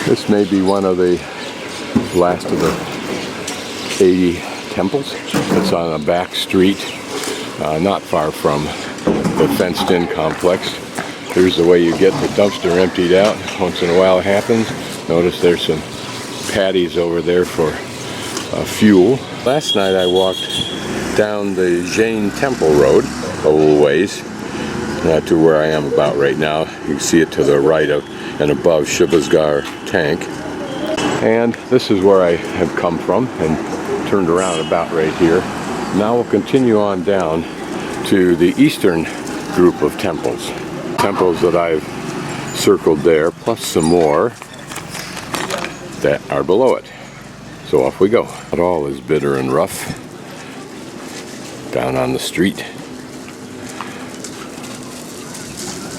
This may be one of the last of the 80 temples. It's on a back street, not far from the fenced-in complex. Here's the way you get the dumpster emptied out. Once in a while it happens. Notice there's some patties over there for fuel. Last night I walked down the Jain Temple road a little ways to where I am about right now. You can see it to the right of and above Shibasgar tank. And this is where I have come from and turned around about right here. Now we'll continue on down to the eastern group of temples. Temples that I've circled there, plus some more that are below it. So off we go. It all is bitter and rough down on the street.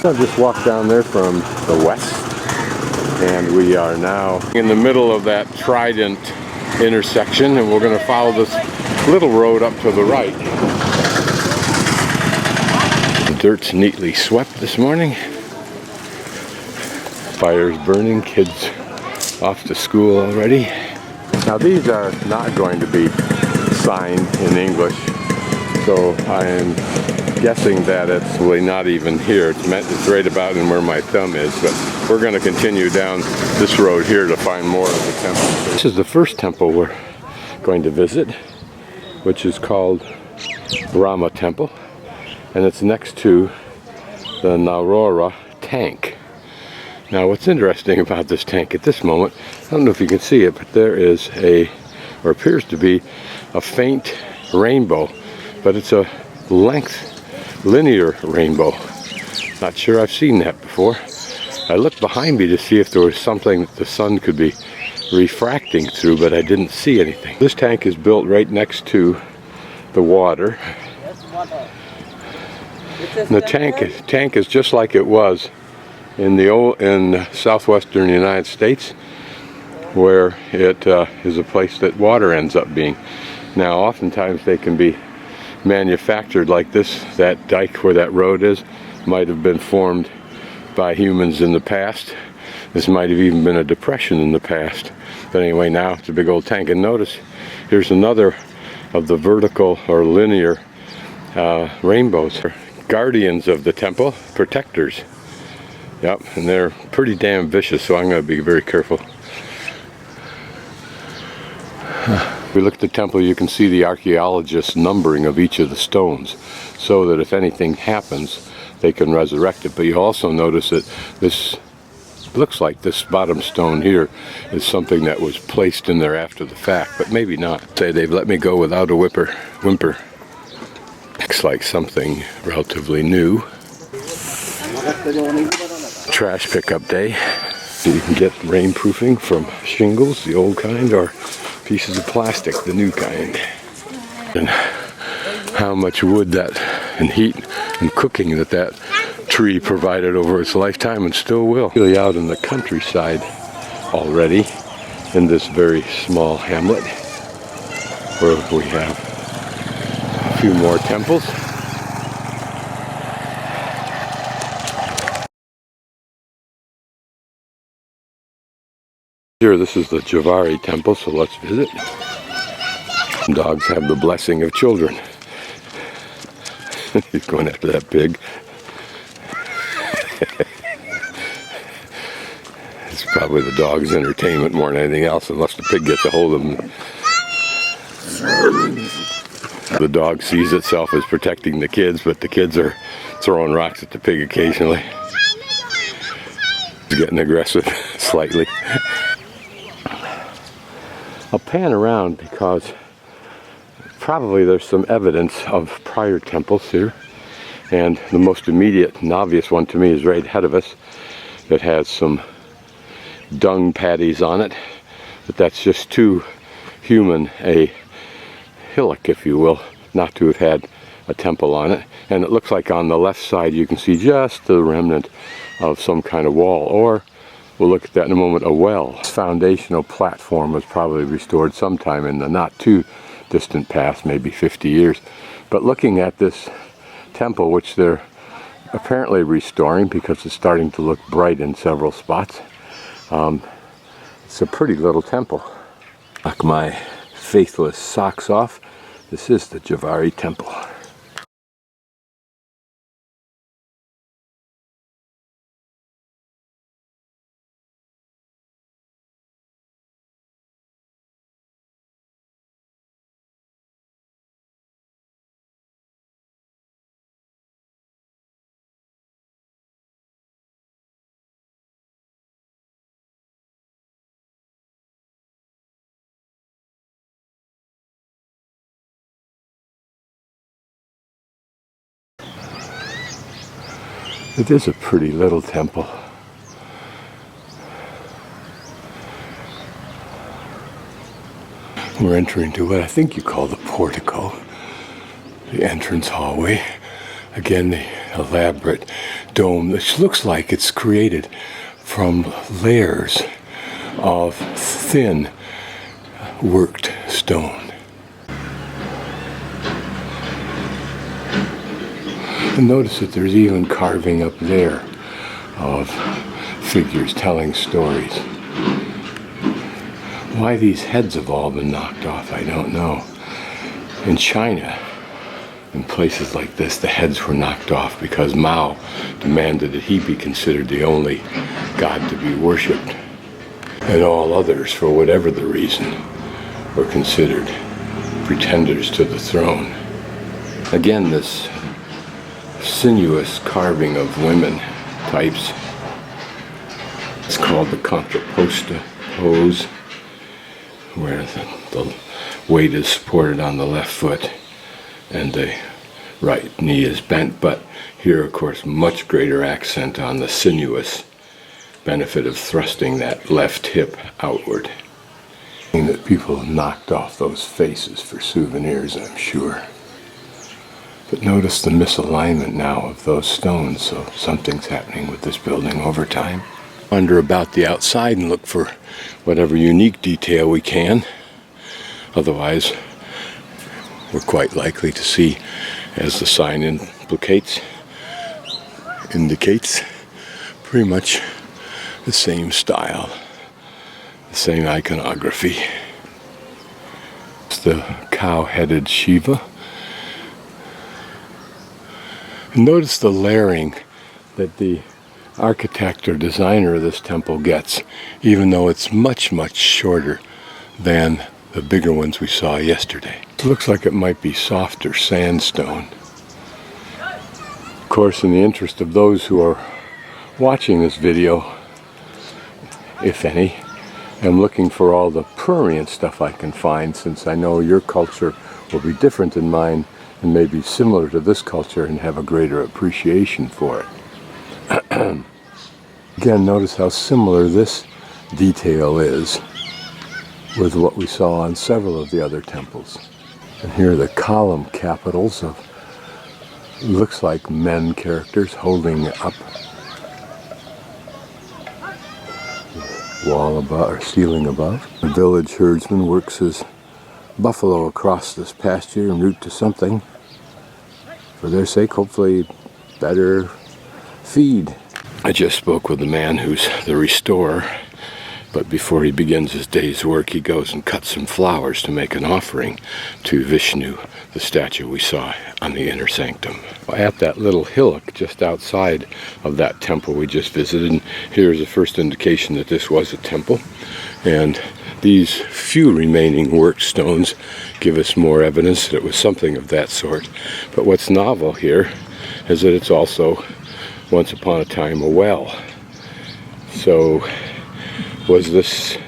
I just walked down there from the west, and we are now in the middle of that Trident intersection, and we're going to follow this little road up to the right. The dirt's neatly swept this morning. Fire's burning, kids off to school already. Now these are not going to be signed in English, so I am guessing that it's really not even here. It's right about in where my thumb is, but we're going to continue down this road here to find more of the temple. This is the first temple we're going to visit, which is called Vamana Temple, and it's next to the Narora tank. Now what's interesting about this tank at this moment, I don't know if you can see it, but there is or appears to be, a faint rainbow, but it's a linear rainbow. Not sure I've seen that before. I looked behind me to see if there was something that the sun could be refracting through, but I didn't see anything. This tank is built right next to the water. And the tank is just like it was in southwestern United States, where it is a place that water ends up being. Now oftentimes they can be manufactured like this. That dike where that road is might have been formed by humans in the past. This might have even been a depression in the past. But anyway, now it's a big old tank. And notice here's another of the vertical or linear rainbows. Guardians of the temple, protectors. Yep, and they're pretty damn vicious, so I'm going to be very careful. If we look at the temple, you can see the archaeologists' numbering of each of the stones, so that if anything happens, they can resurrect it. But you also notice that this looks like this bottom stone here is something that was placed in there after the fact, but maybe not. Say they've let me go without a whimper. Looks like something relatively new. Trash pickup day. You can get rainproofing from shingles, the old kind, or pieces of plastic, the new kind. And how much wood that and heat and cooking that tree provided over its lifetime and still will. Really out in the countryside already in this very small hamlet where we have a few more temples. Here, this is the Javari Temple, so let's visit. Dogs have the blessing of children. He's going after that pig. It's probably the dog's entertainment more than anything else, unless the pig gets a hold of him. The dog sees itself as protecting the kids, but the kids are throwing rocks at the pig occasionally. He's getting aggressive, slightly. I'll pan around because probably there's some evidence of prior temples here, and the most immediate and obvious one to me is right ahead of us that has some dung patties on it, but that's just too human a hillock, if you will, not to have had a temple on it. And it looks like on the left side you can see just the remnant of some kind of wall, or we'll look at that in a moment, a well. This foundational platform was probably restored sometime in the not too distant past, maybe 50 years. But looking at this temple, which they're apparently restoring because it's starting to look bright in several spots, It's a pretty little temple. Knock my faithless socks off. This is the Javari Temple. It is a pretty little temple. We're entering to what I think you call the portico, the entrance hallway. Again, the elaborate dome, which looks like it's created from layers of thin worked stone. And notice that there's even carving up there of figures telling stories. Why these heads have all been knocked off, I don't know. In China, in places like this, the heads were knocked off because Mao demanded that he be considered the only god to be worshipped. And all others, for whatever the reason, were considered pretenders to the throne. Again, this sinuous carving of women types. It's called the contrapposta pose, where the weight is supported on the left foot and the right knee is bent, but here, of course, much greater accent on the sinuous benefit of thrusting that left hip outward. That people have knocked off those faces for souvenirs, I'm sure. But notice the misalignment now of those stones, so something's happening with this building over time. Wander about the outside and look for whatever unique detail we can. Otherwise, we're quite likely to see, as the sign indicates, pretty much the same style, the same iconography. It's the cow-headed Shiva. Notice the layering that the architect or designer of this temple gets, even though it's much, much shorter than the bigger ones we saw yesterday. It looks like it might be softer sandstone. Of course, in the interest of those who are watching this video, if any, I'm looking for all the prurient stuff I can find, since I know your culture will be different than mine and may be similar to this culture and have a greater appreciation for it. Again, notice how similar this detail is with what we saw on several of the other temples. And here are the column capitals of, looks like men characters holding up wall above or ceiling above. The village herdsman works his buffalo across this pasture en route to something. For their sake, hopefully better feed. I just spoke with the man who's the restorer, but before he begins his day's work, he goes and cuts some flowers to make an offering to Vishnu, the statue we saw on the inner sanctum. At that little hillock just outside of that temple we just visited, and here's the first indication that this was a temple, and these few remaining worked stones give us more evidence that it was something of that sort. But what's novel here is that it's also, once upon a time, a well. So was this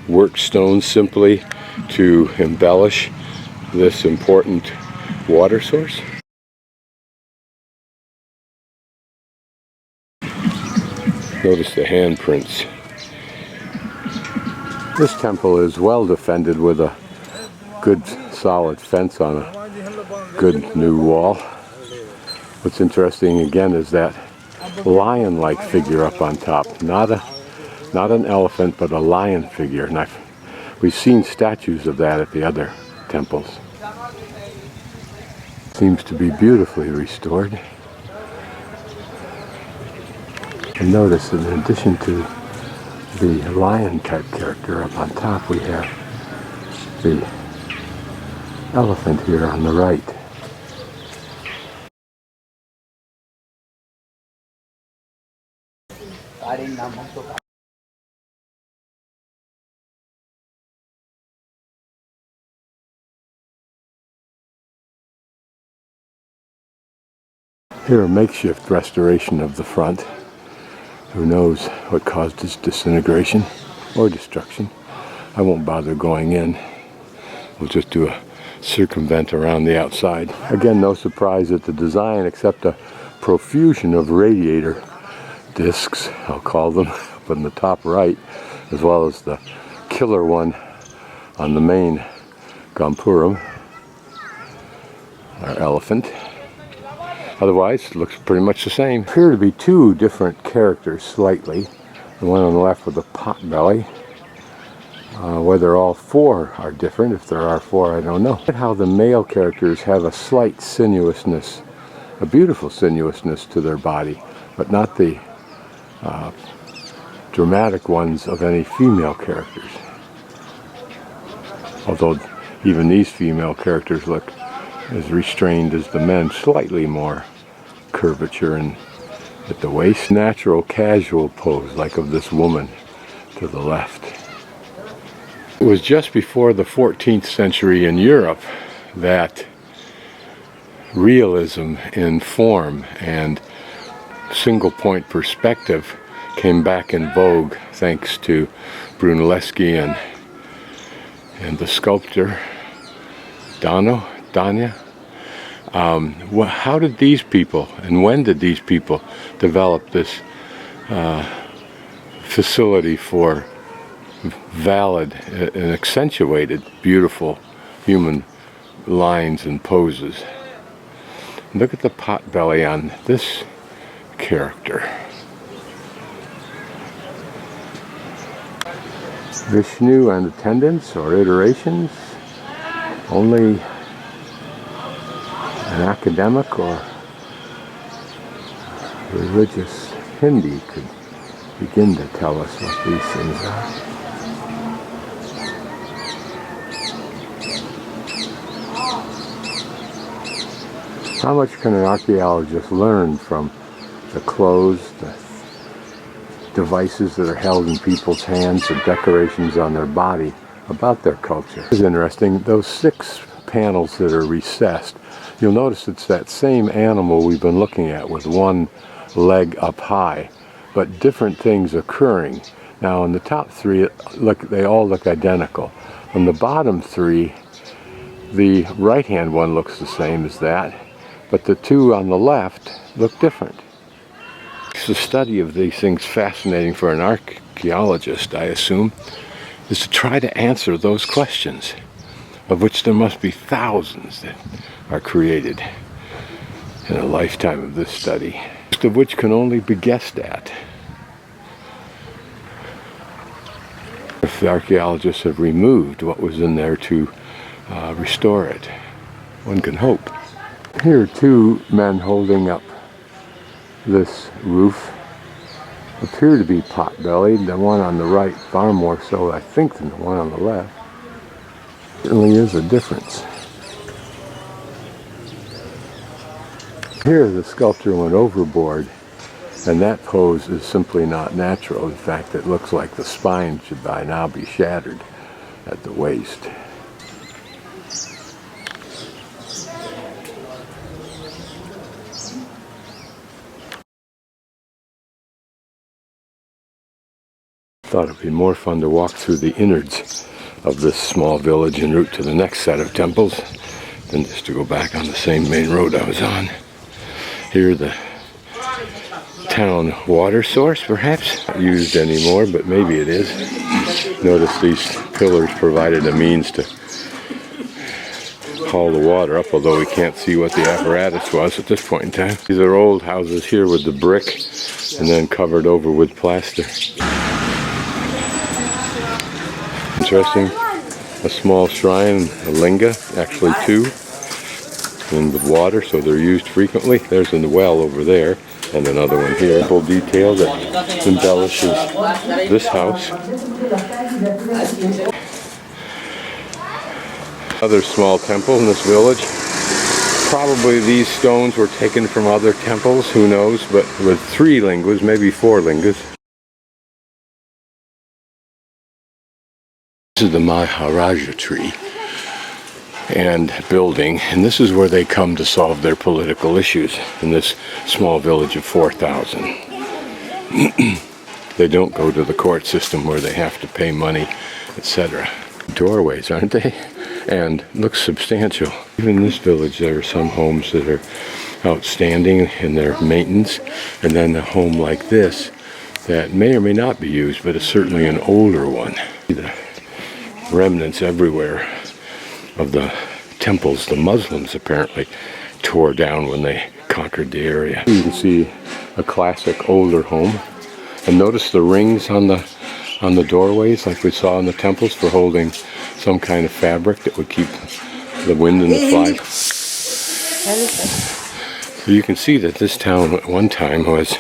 worked stone simply to embellish this important water source? Notice the handprints. This temple is well defended with a good solid fence on a good new wall. What's interesting again is that lion-like figure up on top. Not an elephant, but a lion figure. And we've seen statues of that at the other temples. Seems to be beautifully restored. And notice that in addition to the lion type character. Up on top we have the elephant here on the right. Here, a makeshift restoration of the front. Who knows what caused its disintegration or destruction. I won't bother going in. We'll just do a circumvent around the outside. Again, no surprise at the design except a profusion of radiator discs, I'll call them, up in the top right, as well as the killer one on the main Gompuram, our elephant. Otherwise, it looks pretty much the same. There appear to be two different characters slightly. The one on the left with the pot belly. Whether all four are different, if there are four, I don't know. Look at how the male characters have a slight sinuousness, a beautiful sinuousness to their body, but not the dramatic ones of any female characters. Although even these female characters look as restrained as the men, slightly more curvature at the waist. Natural, casual pose, like of this woman to the left. It was just before the 14th century in Europe that realism in form and single point perspective came back in vogue, thanks to Brunelleschi and the sculptor Dania. How did these people and when did these people develop this facility for valid and accentuated beautiful human lines and poses? Look at the pot belly on this character. Vishnu and attendants or iterations. Only an academic or religious Hindi could begin to tell us what these things are. How much can an archaeologist learn from the clothes, the devices that are held in people's hands, the decorations on their body, about their culture? It's interesting, those 6 panels that are recessed, you'll notice it's that same animal we've been looking at with one leg up high, but different things occurring. Now on the top 3, they all look identical. On the bottom 3, the right hand one looks the same as that, but the 2 on the left look different. The study of these things fascinating for an archaeologist, I assume, is to try to answer those questions, of which there must be thousands that are created in a lifetime of this study, most of which can only be guessed at. If the archaeologists have removed what was in there to restore it, one can hope. Here are 2 men holding up this roof. Appear to be pot-bellied, the one on the right far more so, I think, than the one on the left. Certainly is a difference. Here the sculptor went overboard, and that pose is simply not natural. In fact, it looks like the spine should by now be shattered at the waist. Thought it'd be more fun to walk through the innards of this small village en route to the next set of temples than just to go back on the same main road I was on. Here the town water source, perhaps, not used anymore, but maybe it is. Notice these pillars provided a means to haul the water up, although we can't see what the apparatus was at this point in time. These are old houses here with the brick and then covered over with plaster. Interesting, a small shrine, a linga, actually 2, and with water, so they're used frequently. There's a well over there. And another one here, full detail that embellishes this house. Another small temple in this village. Probably these stones were taken from other temples, who knows, but with 3 lingas, maybe 4 lingas. This is the Maharaja Tree and building, and this is where they come to solve their political issues in this small village of 4,000. They don't go to the court system where they have to pay money, etc. Doorways, aren't they? And looks substantial. Even in this village there are some homes that are outstanding in their maintenance, and then a home like this that may or may not be used, but is certainly an older one. The remnants everywhere of the temples the Muslims apparently tore down when they conquered the area. You can see a classic older home, and notice the rings on the doorways like we saw in the temples for holding some kind of fabric that would keep the wind and the flies. So you can see that this town at one time was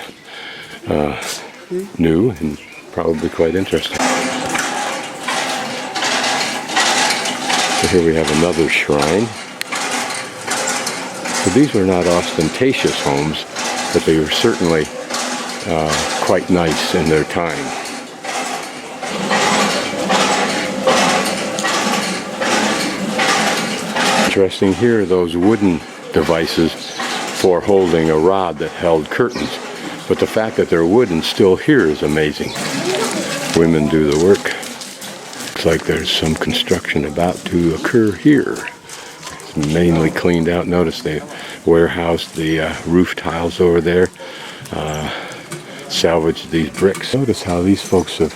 new and probably quite interesting. So here we have another shrine. So these were not ostentatious homes, but they were certainly quite nice in their time. Interesting here, those wooden devices for holding a rod that held curtains. But the fact that they're wooden still here is amazing. Women do the work. Looks like there's some construction about to occur here. It's mainly cleaned out. Notice they warehoused the roof tiles over there. Salvaged these bricks. Notice how these folks have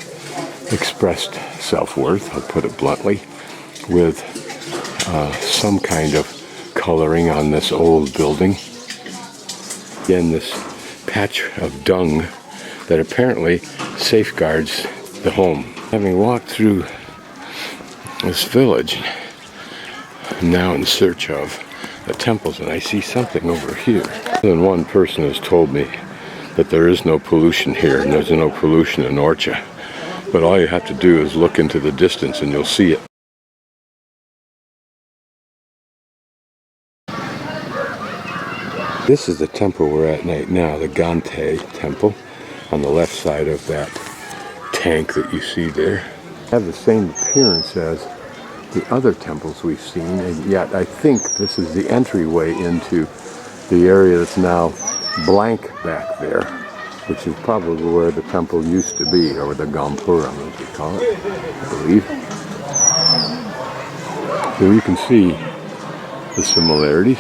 expressed self-worth, I'll put it bluntly, with some kind of coloring on this old building. Again, this patch of dung that apparently safeguards the home. Having walked through this village, I'm now in search of the temples, and I see something over here. More than one person has told me that there is no pollution here, and there's no pollution in Orcha. But all you have to do is look into the distance and you'll see it. This is the temple we're at right now, the Ghantai Temple, on the left side of that tank that you see there. Have the same appearance as the other temples we've seen, and yet I think this is the entryway into the area that's now blank back there, which is probably where the temple used to be, or the Gampuram as we call it, I believe. So you can see the similarities.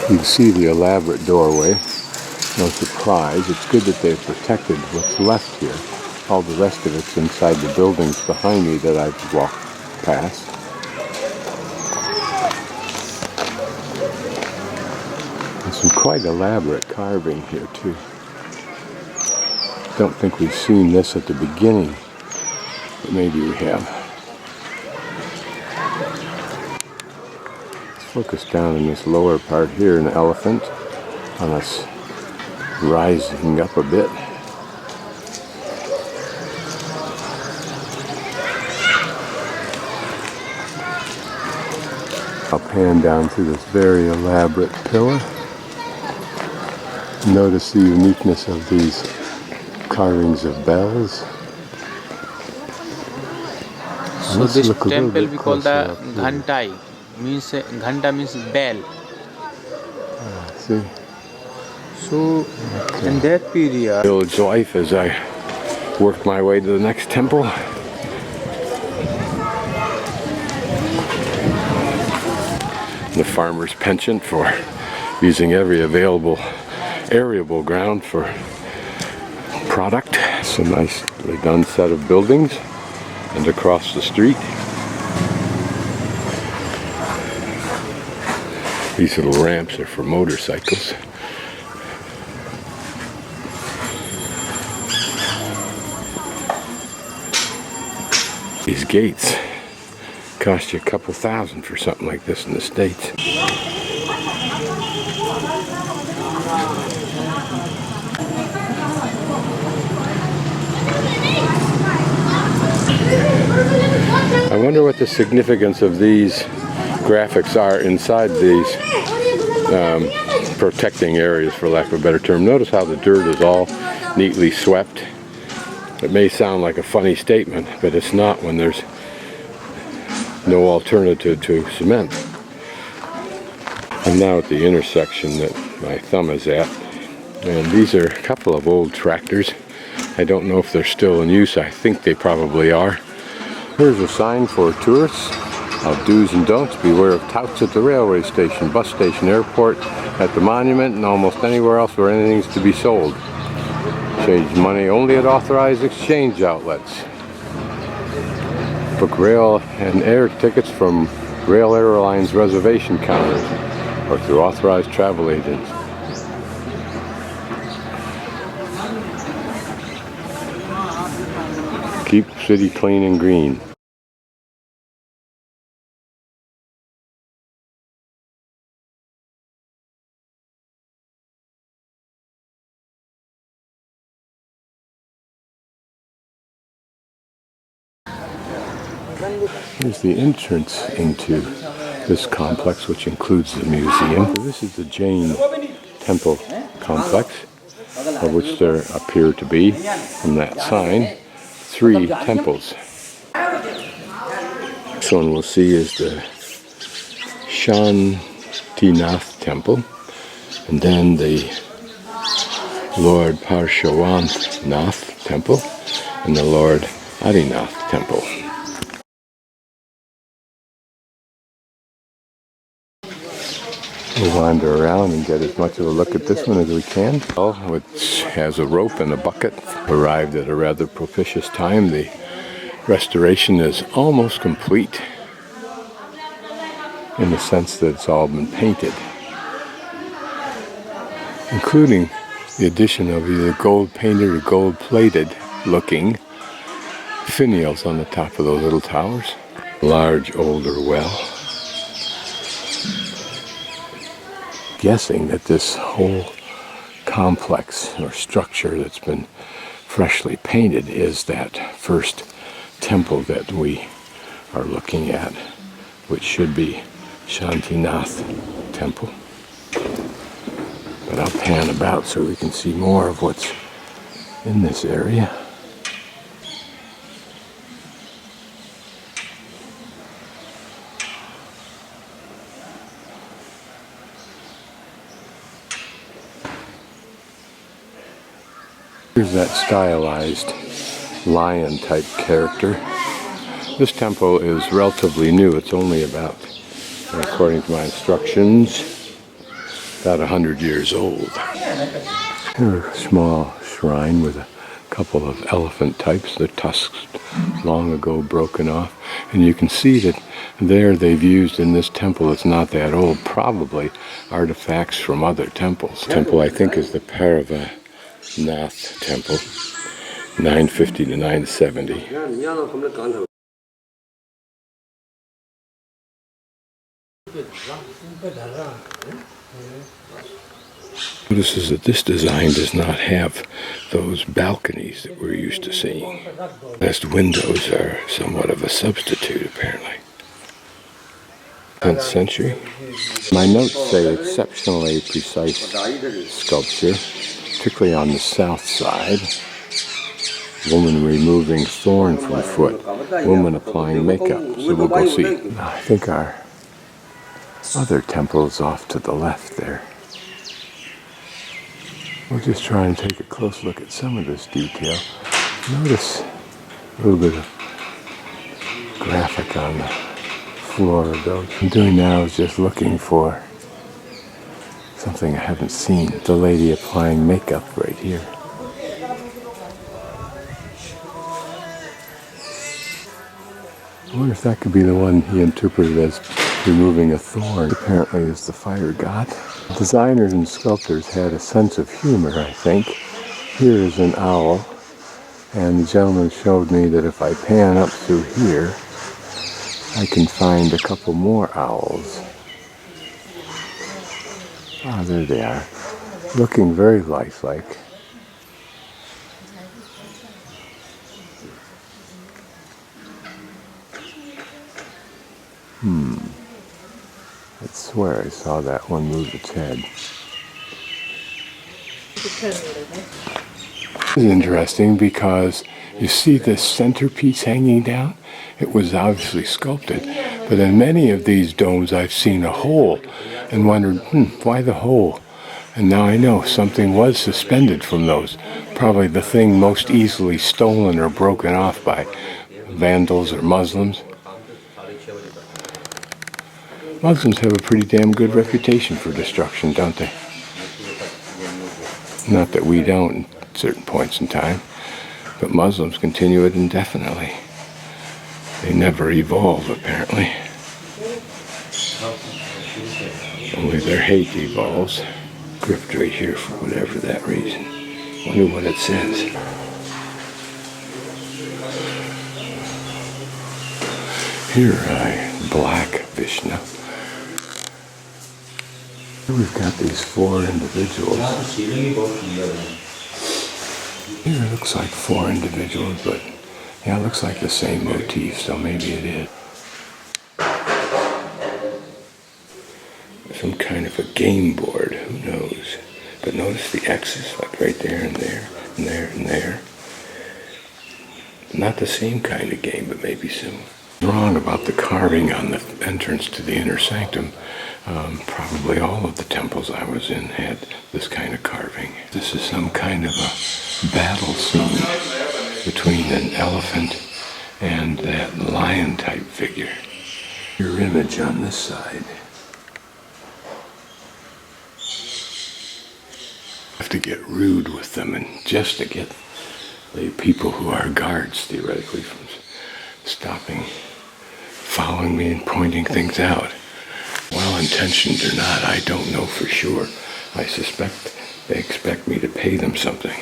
You can see the elaborate doorway. No surprise, it's good that they've protected what's left here. All the rest of it's inside the buildings behind me that I've walked past. And some quite elaborate carving here too. Don't think we've seen this at the beginning, but maybe we have. Let's focus down in this lower part here, an elephant on us rising up a bit. I'll pan down through this very elaborate pillar. Notice the uniqueness of these carvings of bells. So this temple we call the Ghantai. Ghanta means bell. See? So in that period, Village life as I work my way to the next temple. The farmer's penchant for using every available arable ground for product. It's a nicely done set of buildings, and across the street these little ramps are for motorcycles. These gates cost you a couple $1,000 for something like this in the States. I wonder what the significance of these graphics are inside these protecting areas, for lack of a better term. Notice how the dirt is all neatly swept. It may sound like a funny statement, but it's not when there's no alternative to cement. I'm now at the intersection that my thumb is at, and these are a couple of old tractors. I don't know if they're still in use. I think they probably are. Here's a sign for tourists of do's and don'ts. Beware of touts at the railway station, bus station, airport, at the monument, and almost anywhere else where anything's to be sold. Change money only at authorized exchange outlets. Book rail and air tickets from rail airlines reservation counters or through authorized travel agents. Keep the city clean and green. Here's the entrance into this complex, which includes the museum. This is the Jain Temple complex, of which there appear to be, from that sign, 3 temples. This one we'll see is the Shantinath Temple, and then the Lord Parsvanath Temple, and the Lord Adinath Temple. We'll wander around and get as much of a look at this one as we can. Which has a rope and a bucket. Arrived at a rather propitious time. The restoration is almost complete in the sense that it's all been painted, including the addition of either gold painted or gold plated looking finials on the top of those little towers. Large older well. Guessing that this whole complex or structure that's been freshly painted is that first temple that we are looking at, which should be Shantinath Temple. But I'll pan about so we can see more of what's in this area. Here's that stylized lion type character. This temple is relatively new. It's only about, according to my instructions, about 100 years old. Here's a small shrine with a couple of elephant types, their tusks long ago broken off. And you can see that there they've used in this temple, it's not that old, probably artifacts from other temples. The temple I think is the Parsvanath Temple, 950 to 970. Notices that this design does not have those balconies that we're used to seeing. Glass windows are somewhat of a substitute, apparently. 10th century. My notes say exceptionally precise sculpture, particularly on the south side. Woman removing thorn from foot. Woman applying makeup. So we'll go see. I think our other temple is off to the left there. We'll just try and take a close look at some of this detail. Notice a little bit of graphic on the floor of those. What I'm doing now is just looking for something I haven't seen. The lady applying makeup right here. I wonder if that could be the one he interpreted as removing a thorn. Apparently is the fire god. Designers and sculptors had a sense of humor, I think. Here is an owl, and the gentleman showed me that if I pan up through here, I can find a couple more owls. Ah, there they are. looking very lifelike. I swear I saw that one move its head. It's interesting because you see this centerpiece hanging down. It was obviously sculpted, but in many of these domes I've seen a hole and wondered, why the hole? And now I know something was suspended from those. Probably the thing most easily stolen or broken off by vandals or Muslims. Muslims have a pretty damn good reputation for destruction, don't they? Not that we don't at certain points in time, but Muslims continue it indefinitely. They never evolve, apparently. Only their hate evolves. Gripped right here for whatever that reason. Wonder what it says. Here Black Vishnu. Here we've got these four individuals. Here it looks like four individuals, but yeah, it looks like the same motif, so maybe it is. Some kind of a game board, who knows? But notice the X's, like right there and there and there and there. Not the same kind of game, but maybe some. Wrong about the carving on the entrance to the inner sanctum. Probably all of the temples I was in had this kind of carving. This is some kind of a battle scene between an elephant and that lion type figure. Your image on this side. Have to get rude with them, and just to get the people who are guards theoretically from stopping, following me and pointing things out. Well-intentioned or not, I don't know for sure. I suspect they expect me to pay them something.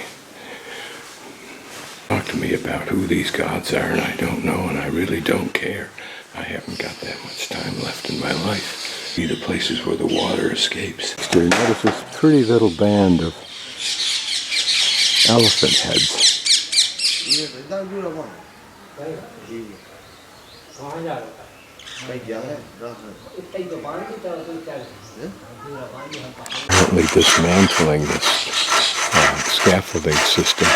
Talk to me about who these gods are, and I don't know, and I really don't care. I haven't got that much time left in my life. Be the places where the water escapes. You notice this pretty little band of elephant heads. Apparently dismantling this scaffolding system.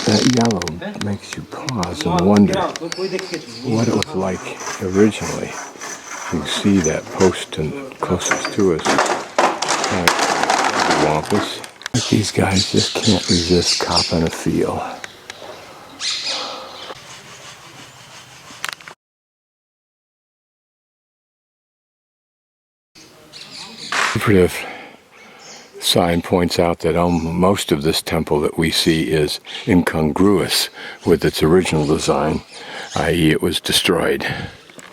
That yellow makes you pause and wonder what it was like originally. You can see that post and closest to us. Wampus. These guys just can't resist copping a feel. Interpretive sign points out that most of this temple that we see is incongruous with its original design, i.e. it was destroyed.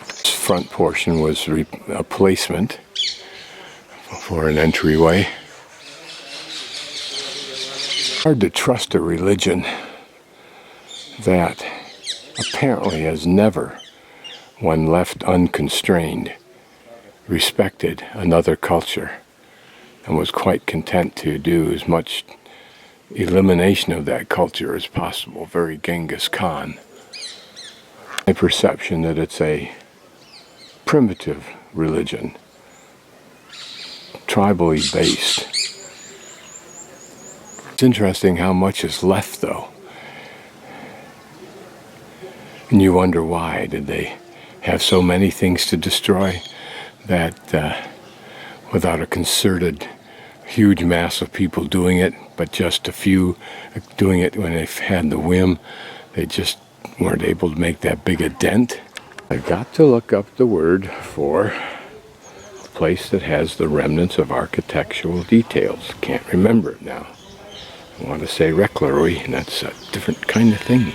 This front portion was a placement for an entryway. Hard to trust a religion that apparently has never, when left unconstrained, respected another culture and was quite content to do as much elimination of that culture as possible. Very Genghis Khan. My perception that it's a primitive religion, tribally based. It's interesting how much is left, though. And you wonder why. Did they have so many things to destroy that without a concerted, huge mass of people doing it, but just a few doing it when they've had the whim, they just weren't able to make that big a dent? I've got to look up the word for a place that has the remnants of architectural details. Can't remember it now. I want to say Reclery, and that's a different kind of thing.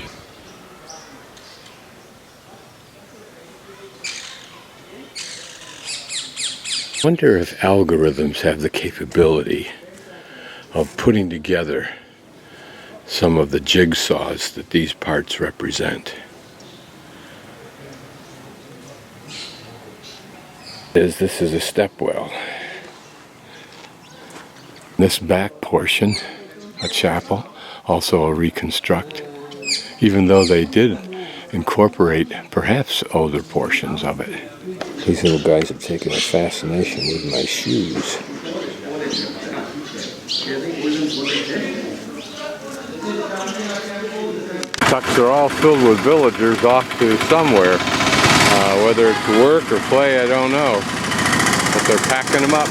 I wonder if algorithms have the capability of putting together some of the jigsaws that these parts represent. This is a stepwell. This back portion, a chapel, also a reconstruct, even though they did incorporate perhaps older portions of it. These little guys have taken a fascination with my shoes. Tucks are all filled with villagers off to somewhere. Whether it's work or play, I don't know. But they're packing them up.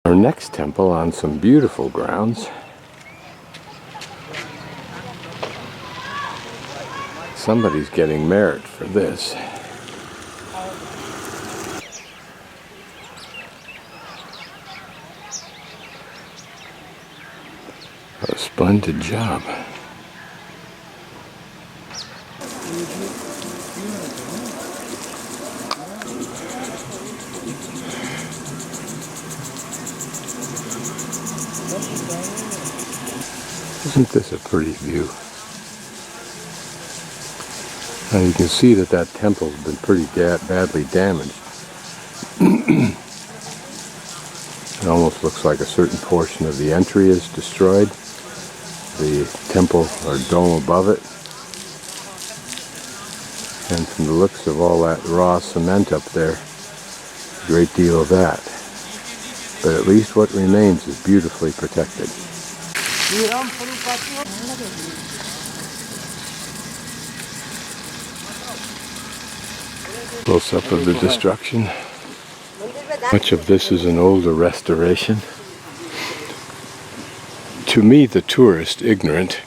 Our next temple on some beautiful grounds. Somebody's getting merit for this. A splendid job. Isn't this a pretty view? Now you can see that that temple's been pretty badly damaged. It almost looks like a certain portion of the entry is destroyed. The temple or dome above it. And from the looks of all that raw cement up there, a great deal of that. But at least what remains is beautifully protected. Close up of the destruction. Much of this is an older restoration. To me, the tourist, ignorant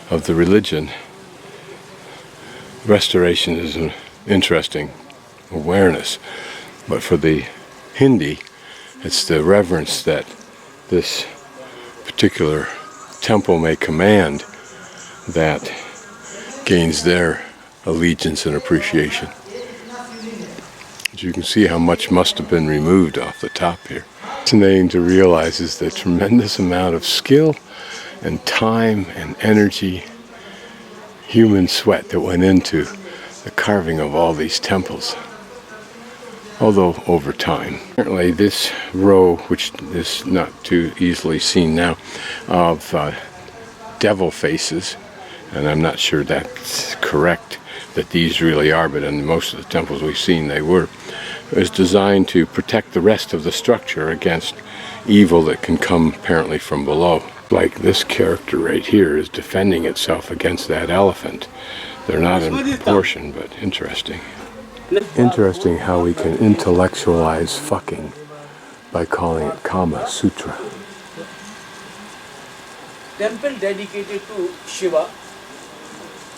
of the religion, restoration is an interesting awareness. But for the Hindi, it's the reverence that this particular temple may command that gains their allegiance and appreciation. As you can see how much must have been removed off the top here. Fascinating to realize is the tremendous amount of skill and time and energy, human sweat that went into the carving of all these temples. Although over time. Apparently this row, which is not too easily seen now, of devil faces, and I'm not sure that's correct that these really are, but in most of the temples we've seen they were, is designed to protect the rest of the structure against evil that can come apparently from below. Like this character right here is defending itself against that elephant. They're not in proportion, but interesting. Interesting how we can intellectualize fucking by calling it Kama Sutra. Temple dedicated to Shiva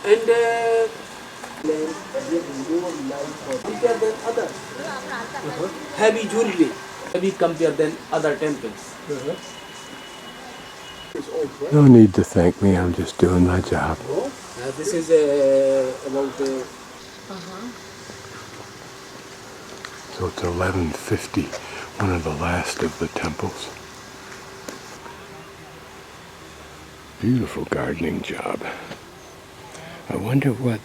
and compare than others. Heavy jewelry, heavy compared than other temples. No need to thank me, I'm just doing my job. This is about So it's 1150, one of the last of the temples. Beautiful gardening job. I wonder what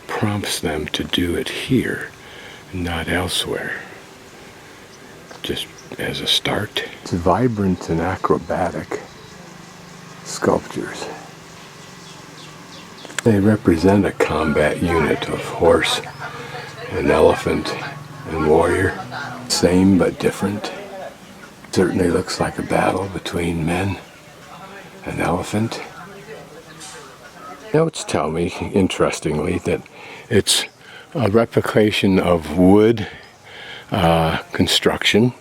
prompts them to do it here and not elsewhere. Just as a start. It's vibrant and acrobatic sculptures. They represent a combat unit of horse and elephant and warrior. Same but different. Certainly looks like a battle between men and elephant. Notes tell me, interestingly, that it's a replication of wood construction,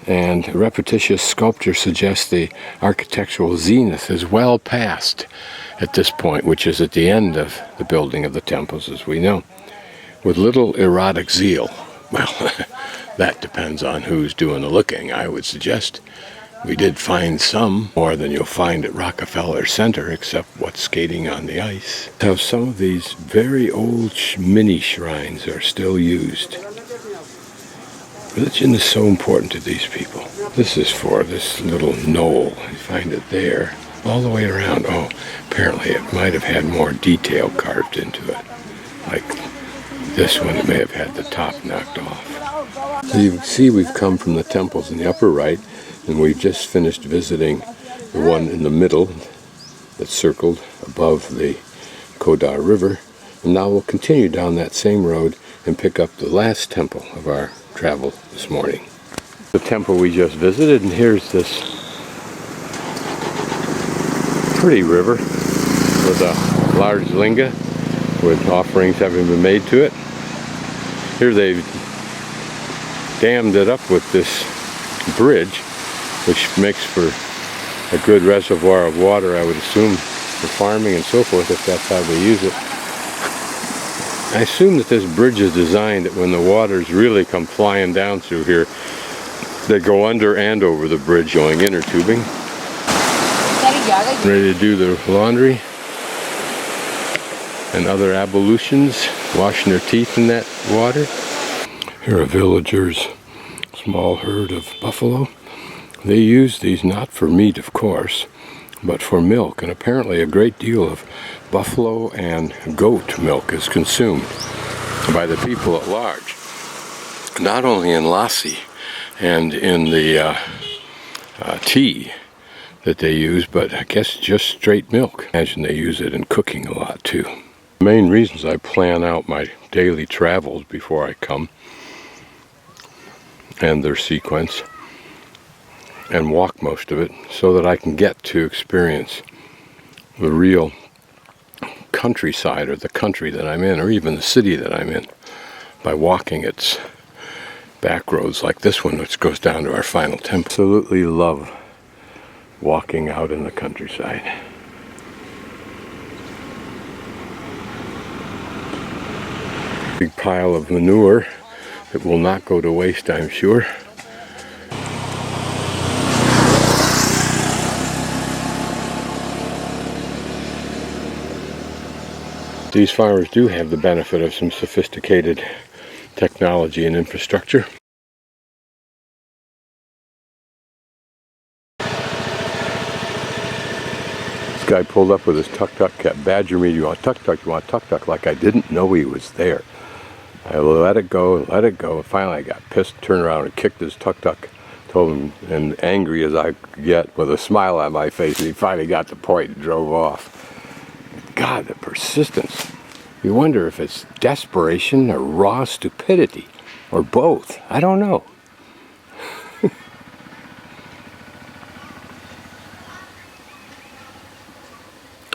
and repetitious sculpture suggests the architectural zenith is well past at this point, which is at the end of the building of the temples, as we know, with little erotic zeal. Well, that depends on who's doing the looking. I would suggest we did find some, more than you'll find at Rockefeller Center, except what's skating on the ice. How some of these very old mini shrines are still used. Religion is so important to these people. This is for this little knoll. You find it there, all the way around. Oh, apparently it might have had more detail carved into it. Like this one, it may have had the top knocked off. So you can see we've come from the temples in the upper right, and we've just finished visiting the one in the middle that's circled above the Kodar River. And now we'll continue down that same road and pick up the last temple of our travel this morning. The temple we just visited, and here's this pretty river with a large linga with offerings having been made to it. Here they've dammed it up with this bridge, which makes for a good reservoir of water, I would assume, for farming and so forth, if that's how they use it. I assume that this bridge is designed that when the waters really come flying down through here, they go under and over the bridge going inner tubing. Ready to do their laundry and other ablutions, washing their teeth in that water. Here are villagers' small herd of buffalo. They use these not for meat, of course, but for milk, and apparently a great deal of buffalo and goat milk is consumed by the people at large. Not only in lassi and in the tea that they use, but I guess just straight milk. I imagine they use it in cooking a lot too. The main reasons I plan out my daily travels before I come and their sequence and walk most of it so that I can get to experience the real countryside or the country that I'm in, or even the city that I'm in, by walking its back roads like this one, which goes down to our final temple. Absolutely love walking out in the countryside. Big pile of manure that will not go to waste, I'm sure. These farmers do have the benefit of some sophisticated technology and infrastructure. This guy pulled up with his tuk-tuk, kept badgering me, "You want tuk-tuk, you want tuk-tuk," like I didn't know he was there. I let it go, and finally I got pissed, turned around and kicked his tuk-tuk. Told him, and angry as I could get, with a smile on my face, and he finally got the point and drove off. God, the persistence. You wonder if it's desperation or raw stupidity, or both. I don't know.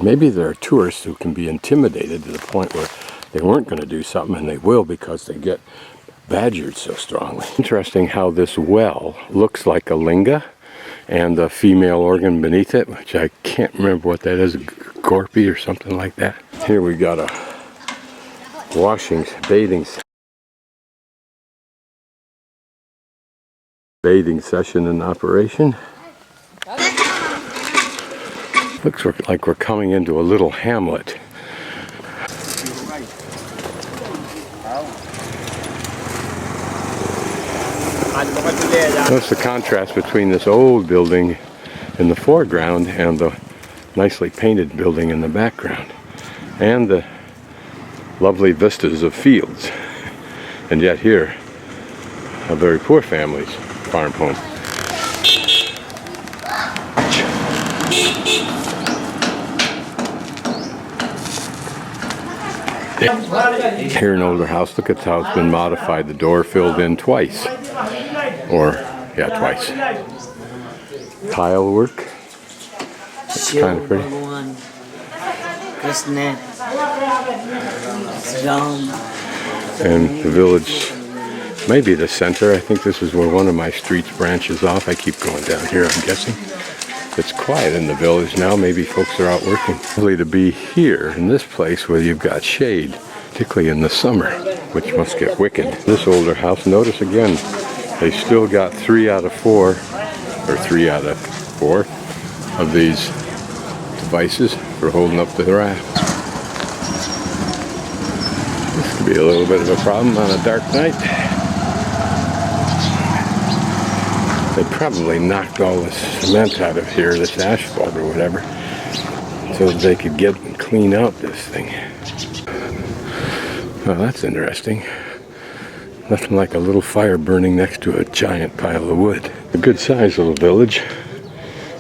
Maybe there are tourists who can be intimidated to the point where they weren't going to do something and they will because they get badgered so strongly. Interesting how this well looks like a linga and the female organ beneath it, which I can't remember what that is, gorpy or something like that. Here we got a bathing session in operation. Looks like we're coming into a little hamlet. Notice the contrast between this old building in the foreground and the nicely painted building in the background, and the lovely vistas of fields. And yet here, a very poor family's farm home. Here an older house, look at how it's been modified. The door filled in twice. Twice. Tile work. It's kind of pretty. And the village may be the center. I think this is where one of my streets branches off. I keep going down here, I'm guessing. It's quiet in the village now. Maybe folks are out working. Lovely to be here in this place where you've got shade, particularly in the summer, which must get wicked. This older house, notice again, they still got 3 out of 4 of these devices for holding up the raft. This could be a little bit of a problem on a dark night. They probably knocked all this cement out of here, this asphalt or whatever, so that they could get and clean out this thing. Well, that's interesting. Nothing like a little fire burning next to a giant pile of wood. A good sized little village.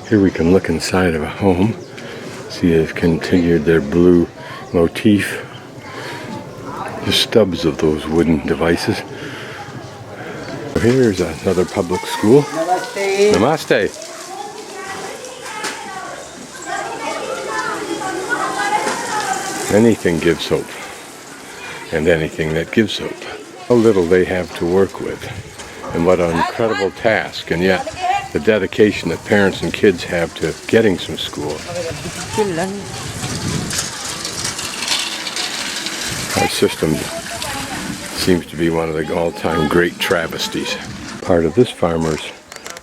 Here we can look inside of a home. See, they've continued their blue motif. The stubs of those wooden devices. Here's another public school. Namaste. Namaste. Anything gives hope. And anything that gives hope. How little they have to work with. And what an incredible task. And yet, the dedication that parents and kids have to getting some school. Our system seems to be one of the all-time great travesties. Part of this farmer's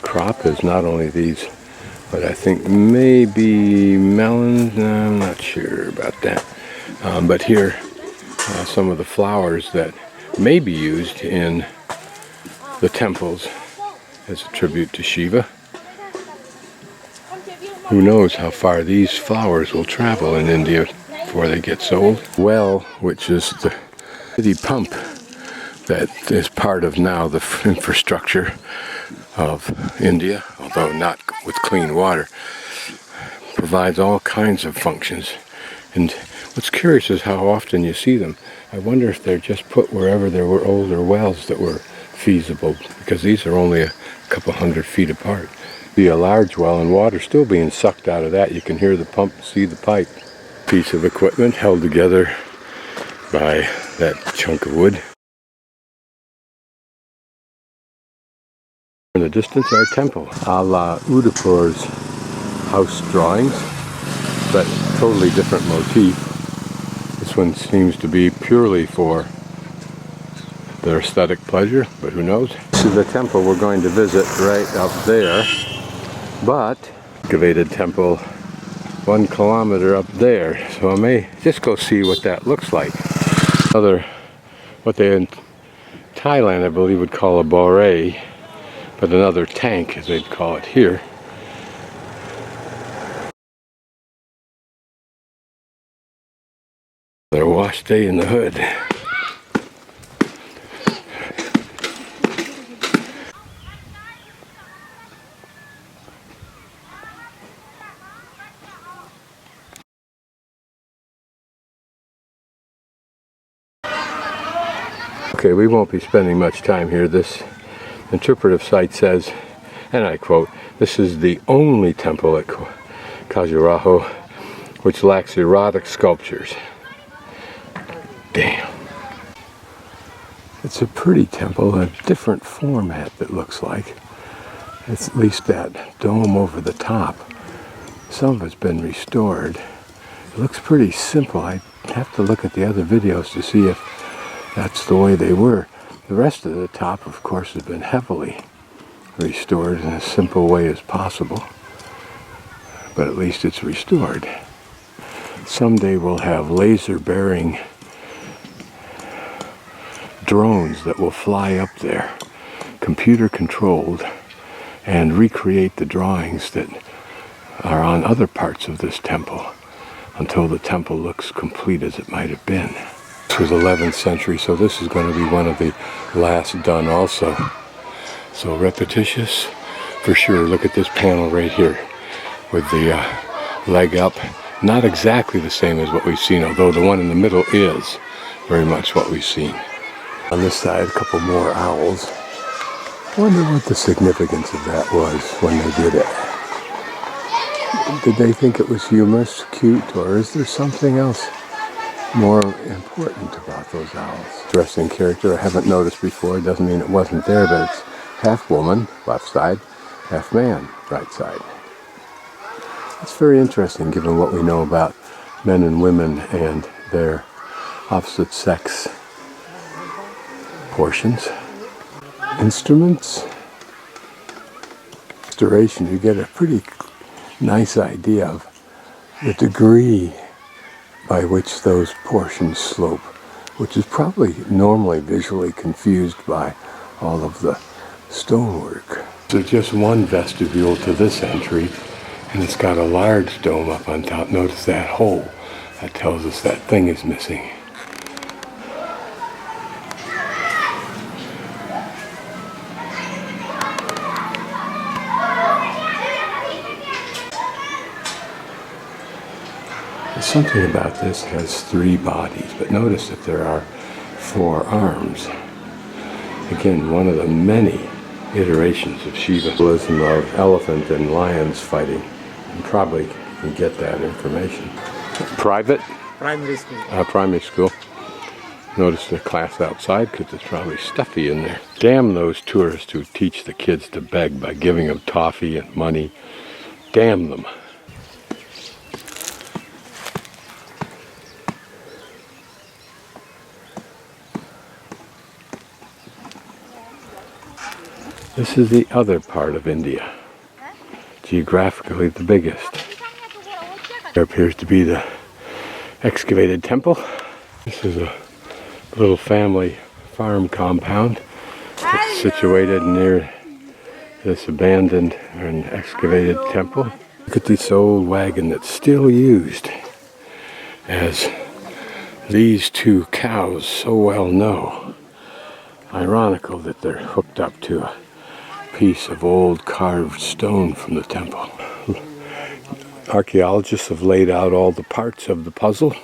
crop is not only these, but I think maybe melons. No, I'm not sure about that. But here, some of the flowers that may be used in the temples as a tribute to Shiva. Who knows how far these flowers will travel in India before they get sold. Well, which is the city pump that is part of now the infrastructure of India, although not with clean water, provides all kinds of functions. And what's curious is how often you see them. I wonder if they're just put wherever there were older wells that were feasible, because these are only a couple 100 feet apart. Be a large well and water still being sucked out of that. You can hear the pump, see the pipe. Piece of equipment held together by that chunk of wood. In the distance, our temple, a la Udaipur's house drawings, but totally different motif. This one seems to be purely for their aesthetic pleasure, but who knows? This is the temple we're going to visit right up there, but excavated temple 1 kilometer up there, so I may just go see what that looks like. Another, what they in Thailand I believe would call a bore, but another tank as they'd call it here. Their wash day in the hood. Okay, we won't be spending much time here. This interpretive site says, and I quote, "This is the only temple at Khajuraho which lacks erotic sculptures." Damn. It's a pretty temple, a different format that looks like. It's at least that dome over the top. Some of it's been restored. It looks pretty simple. I have to look at the other videos to see if that's the way they were. The rest of the top, of course, has been heavily restored in as simple way as possible. But at least it's restored. Someday we'll have laser-bearing drones that will fly up there, computer-controlled, and recreate the drawings that are on other parts of this temple until the temple looks complete as it might have been. This was 11th century, so this is going to be one of the last done also. So repetitious for sure. Look at this panel right here with the leg up. Not exactly the same as what we've seen, although the one in the middle is very much what we've seen. On this side, a couple more owls. I wonder what the significance of that was when they did it. Did they think it was humorous, cute, or is there something else more important about those owls? Interesting character I haven't noticed before. Doesn't mean it wasn't there, but it's half woman, left side, half man, right side. It's very interesting given what we know about men and women and their opposite sex portions. Instruments. Restoration, you get a pretty nice idea of the degree by which those portions slope, which is probably normally visually confused by all of the stonework. There's just one vestibule to this entry, and it's got a large dome up on top. Notice that hole. That tells us that thing is missing. Something about this has 3 bodies, but notice that there are 4 arms. Again, one of the many iterations of Shiva symbolism of elephant and lions fighting. You probably can get that information. Private? Primary school. Primary school. Notice the class outside because it's probably stuffy in there. Damn those tourists who teach the kids to beg by giving them toffee and money. Damn them. This is the other part of India, geographically the biggest. There appears to be the excavated temple. This is a little family farm compound. It's situated near this abandoned and excavated temple. Look at this old wagon that's still used, as these 2 cows so well know. Ironical that they're hooked up to a piece of old carved stone from the temple. Archaeologists have laid out all the parts of the puzzle.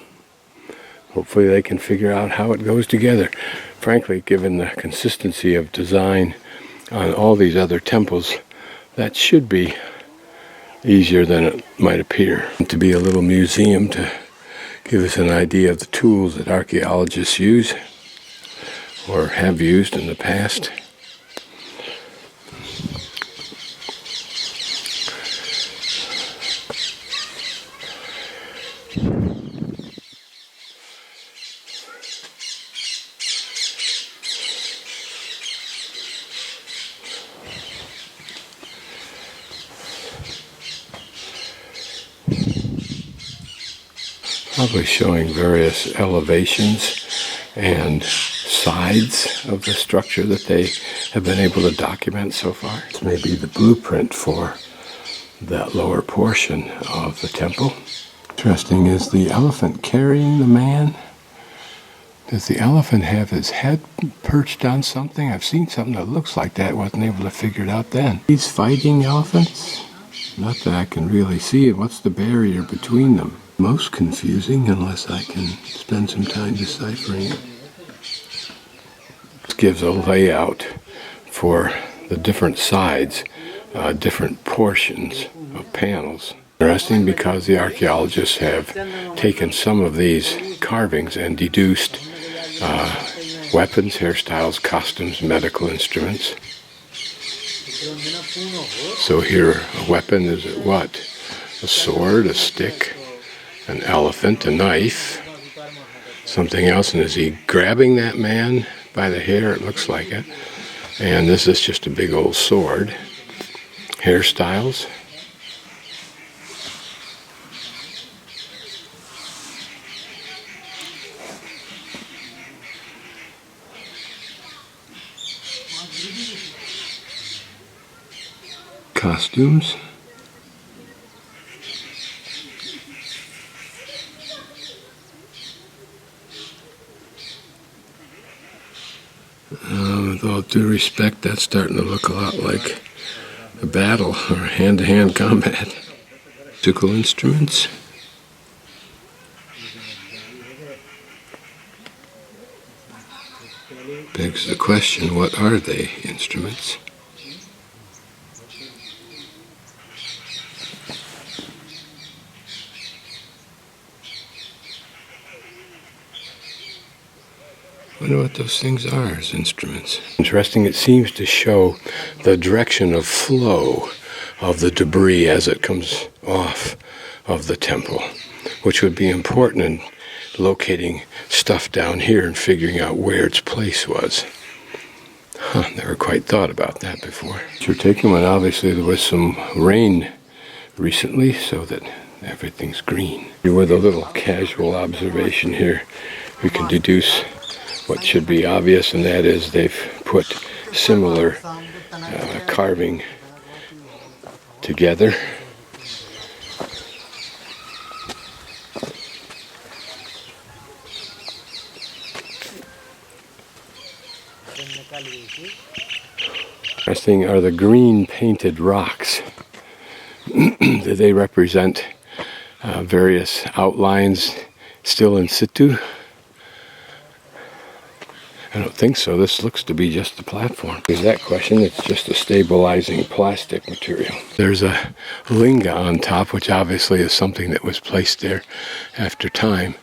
Hopefully they can figure out how it goes together. Frankly, given the consistency of design on all these other temples, that should be easier than it might appear. To be a little museum to give us an idea of the tools that archaeologists use or have used in the past. Probably showing various elevations and sides of the structure that they have been able to document so far. This may be the blueprint for that lower portion of the temple. Interesting is the elephant carrying the man. Does the elephant have his head perched on something? I've seen something that looks like that. Wasn't able to figure it out then. These fighting elephants? Not that I can really see it. What's the barrier between them? Most confusing unless I can spend some time deciphering it. This gives a layout for the different sides, different portions of panels. Interesting because the archaeologists have taken some of these carvings and deduced weapons, hairstyles, costumes, medical instruments. So here a weapon is what? A sword, a stick, an elephant, a knife, something else. And is he grabbing that man by the hair? It looks like it. And this is just a big old sword. Hairstyles. Costumes. With all due respect, that's starting to look a lot like a battle or hand-to-hand combat. Musical instruments. Begs the question, what are they instruments? I wonder what those things are as instruments. Interesting, it seems to show the direction of flow of the debris as it comes off of the temple, which would be important in locating stuff down here and figuring out where its place was. Never quite thought about that before. You're taking one. Obviously there was some rain recently so that everything's green. With a little casual observation here, we can deduce what should be obvious, and that is they've put similar carving together. Interesting are the green painted rocks. They represent various outlines still in situ. I don't think so. This looks to be just the platform. There's that question. It's just a stabilizing plastic material. There's a linga on top, which obviously is something that was placed there after time.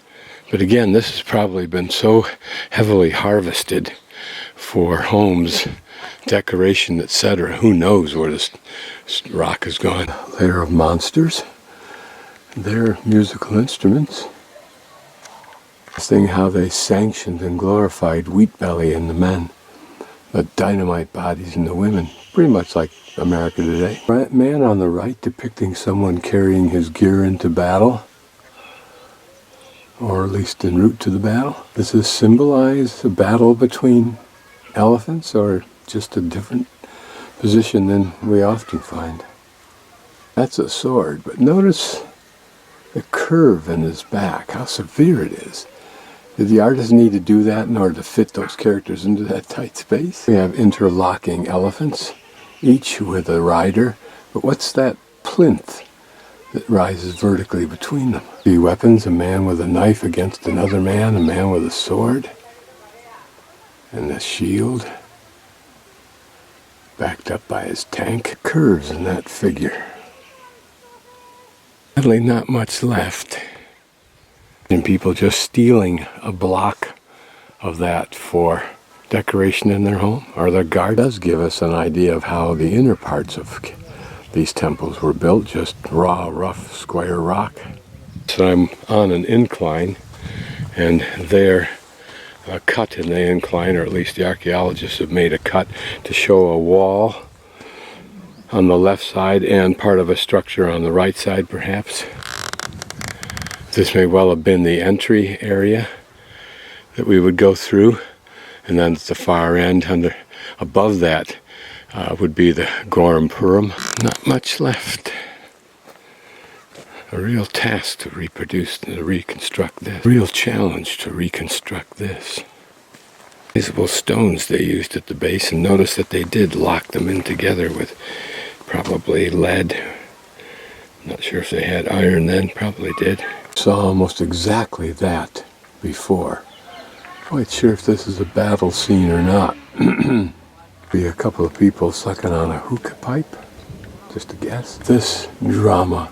But again, this has probably been so heavily harvested for homes, decoration, etc. Who knows where this rock has gone. Layer of monsters. Their musical instruments. Interesting how they sanctioned and glorified wheat belly in the men, but dynamite bodies in the women. Pretty much like America today. Man on the right depicting someone carrying his gear into battle, or at least en route to the battle. Does this symbolize a battle between elephants, or just a different position than we often find? That's a sword, but notice the curve in his back, how severe it is. Did the artist need to do that in order to fit those characters into that tight space? We have interlocking elephants, each with a rider, but what's that plinth that rises vertically between them? The weapons, a man with a knife against another man, a man with a sword, and a shield, backed up by his tank. Curves in that figure. Sadly, not much left. And people just stealing a block of that for decoration in their home or their garden. Does give us an idea of how the inner parts of these temples were built, just raw, rough, square rock. So I'm on an incline, and they're a cut in the incline, or at least the archaeologists have made a cut to show a wall on the left side and part of a structure on the right side, perhaps. This may well have been the entry area that we would go through, and then at the far end, above that, would be the Goram Puram. Not much left. A real task to reproduce and to reconstruct this. Real challenge to reconstruct this. Visible stones they used at the base, and notice that they did lock them in together with probably lead. Not sure if they had iron then, probably did. Saw almost exactly that before. Quite sure if this is a battle scene or not. Be a couple of people sucking on a hookah pipe, just a guess. This drama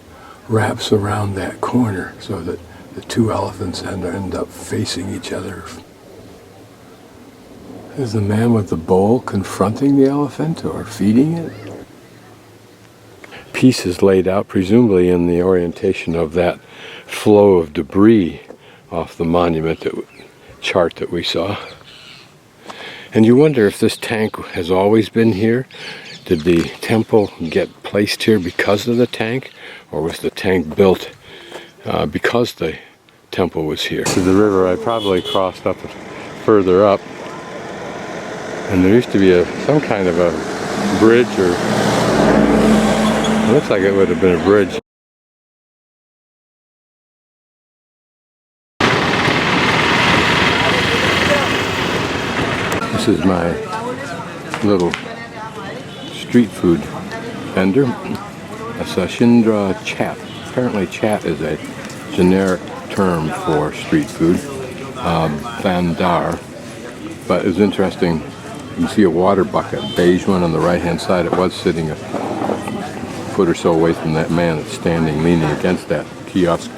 wraps around that corner so that the two elephants end up facing each other. Is the man with the bowl confronting the elephant or feeding it? Pieces laid out, presumably in the orientation of that flow of debris off the monument chart that we saw. And you wonder if this tank has always been here. Did the temple get placed here because of the tank, or was the tank built because the temple was here? This is the river I probably crossed up further up, and there used to be some kind of a bridge, or it looks like it would have been a bridge. This is my little street food vendor, a Sashindra chat. Apparently chat is a generic term for street food, vandar. But it's interesting, you can see a water bucket, beige one on the right hand side. It was sitting a foot or so away from that man that's standing leaning against that kiosk.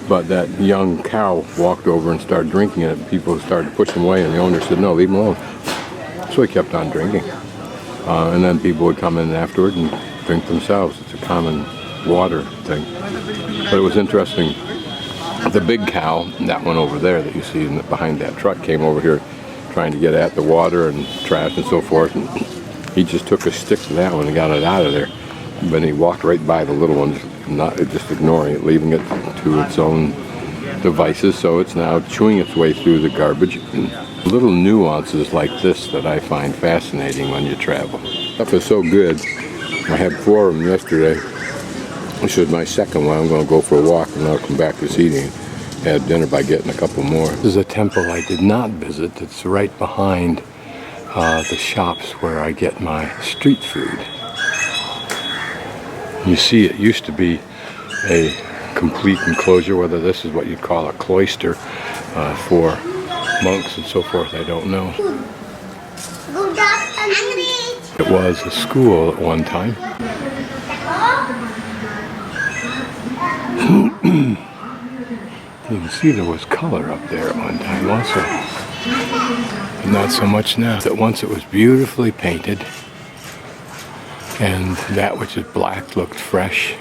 But that young cow walked over and started drinking it. People started to push him away, and the owner said, no, leave him alone. So he kept on drinking. And then people would come in afterward and drink themselves. It's a common water thing. But it was interesting. The big cow, that one over there that you see behind that truck, came over here trying to get at the water and trash and so forth. And he just took a stick to that one and got it out of there. But he walked right by the little ones, not just ignoring it, leaving it to its own devices. So it's now chewing its way through the garbage. Little nuances like this that I find fascinating when you travel. Stuff is so good. I had 4 of them yesterday. This is my second one. I'm going to go for a walk and I'll come back this evening. Had dinner by getting a couple more. This is a temple I did not visit. It's right behind the shops where I get my street food. You see, it used to be a complete enclosure, whether this is what you'd call a cloister for monks and so forth, I don't know. It was a school at one time. You can see there was color up there at one time also. But not so much now. That once it was beautifully painted, and that which is black looked fresh,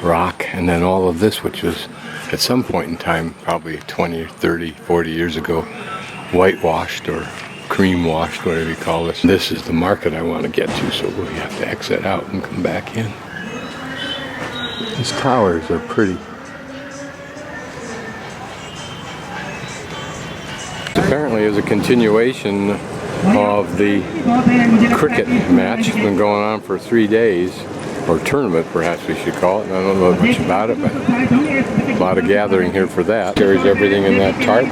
rock, and then all of this, which was at some point in time, probably 20, 30, 40 years ago, whitewashed or cream washed, whatever you call this. This is the market I want to get to, so we have to exit out and come back in. These towers are pretty. Apparently is a continuation of the cricket match. It's been going on for 3 days, or tournament perhaps we should call it. I don't know much about it, but a lot of gathering here for that. Carries everything in that tarp.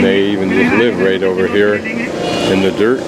They even just live right over here in the dirt.